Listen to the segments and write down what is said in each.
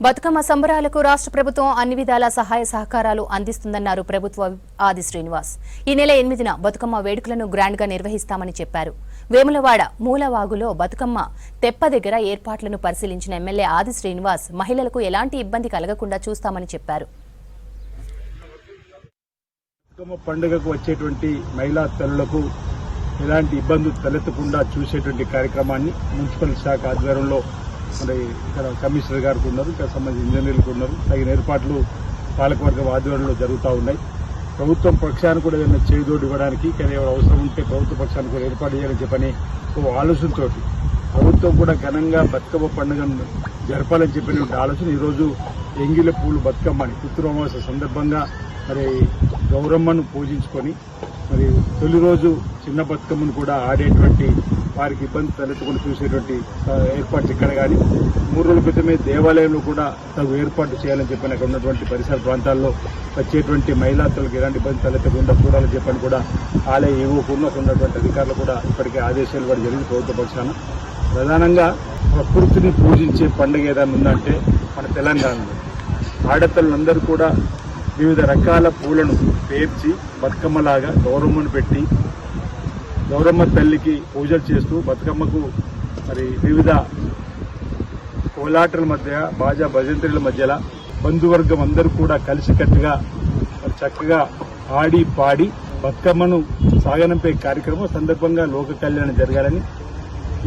బతుకమ్మ సంబరాలకు రాష్ట్ర ప్రభుత్వం అన్ని విధాల సహాయ సహకారాలు అందిస్తుందన్నారు ప్రభుత్వ ఆది శ్రీనివాస్. ఈ నెల 8న బతుకమ్మ వేడుకలను గ్రాండ్ గా నిర్వహిస్తామని చెప్పారు. వేములవాడ మూలవాగులో బతుకమ్మ తెప్ప దగ్గర ఏర్పాట్లను పరిశీలించిన ఎమ్మెల్యే ఆది శ్రీనివాస్ మహిళలకు ఎలాంటి ఇబ్బంది కలగకుండా చూస్తామని చెప్పారు. బతుకమ్మ పండుగకు వచ్చేటువంటి మహిళా తల్లులకు ఎలాంటి ఇబ్బందులు తలెత్తకుండా చూసేటువంటి కార్యక్రమాన్ని మున్సిపల్ శాఖ ఆధ్వర్యంలో మరి ఇక్కడ కమిషనర్ గారికి ఉన్నారు, ఇక్కడ సంబంధించిన ఇంజనీర్లకు ఉన్నారు. తగిన ఏర్పాట్లు పాలకవర్గం ఆధ్వర్యంలో జరుగుతూ ఉన్నాయి. ప్రభుత్వం పక్షాన్ని కూడా ఏదైనా చేదోడు ఇవ్వడానికి కానీ అవసరం ఉంటే ప్రభుత్వ పక్షాన్ని కూడా ఏర్పాటు చేయాలని చెప్పని ఓ ఆలోచనతో ప్రభుత్వం కూడా ఘనంగా బతుకమ్మ పండుగను జరపాలని చెప్పినటువంటి ఆలోచన ఈరోజు ఎంగిల పూలు బతుకమ్మని పుత్తూరు అమావాస్య సందర్భంగా మరి గౌరమ్మను పూజించుకొని మరి తొలి రోజు చిన్న బతుకమ్మను కూడా ఆడేటువంటి వారికి ఇబ్బంది తలెత్తుకుని చూసేటువంటి ఏర్పాటు ఇక్కడ కానీ 3 రోజుల క్రితమే దేవాలయంలో కూడా తగు ఏర్పాటు చేయాలని చెప్పని అక్కడ ఉన్నటువంటి పరిసర ప్రాంతాల్లో వచ్చేటువంటి మహిళాతులకు ఎలాంటి ఇబ్బంది తలెత్తకుండా చూడాలని చెప్పని కూడా ఆలయ ఇవ్వకుండా ఉన్నటువంటి అధికారులు కూడా ఇప్పటికే ఆదేశాలు కూడా జరిగింది ప్రభుత్వ పక్షాన. ప్రధానంగా ప్రకృతిని పూజించే పండుగ ఏదైనా ఉందంటే మన తెలంగాణలో ఆడతలందరూ కూడా వివిధ రకాల పూలను పేర్చి బతుకమ్మలాగా గౌరమ్మను పెట్టి గౌరమ్మ తల్లికి పూజలు చేస్తూ బతుకమ్మకు మరి వివిధ కోలాటల మధ్య బాజా భజంత్రుల మధ్యలో బంధువర్గం అందరూ కూడా కలిసికట్టుగా చక్కగా ఆడి పాడి బతుకమ్మను సాగనంపే కార్యక్రమం సందర్భంగా లోక కళ్యాణం జరగాలని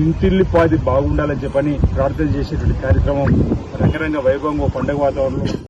ఇంటిల్లిపాది బాగుండాలని చెప్పని ప్రార్థన చేసేటువంటి కార్యక్రమం రంగరంగ వైభవంగా పండుగ వాతావరణంలో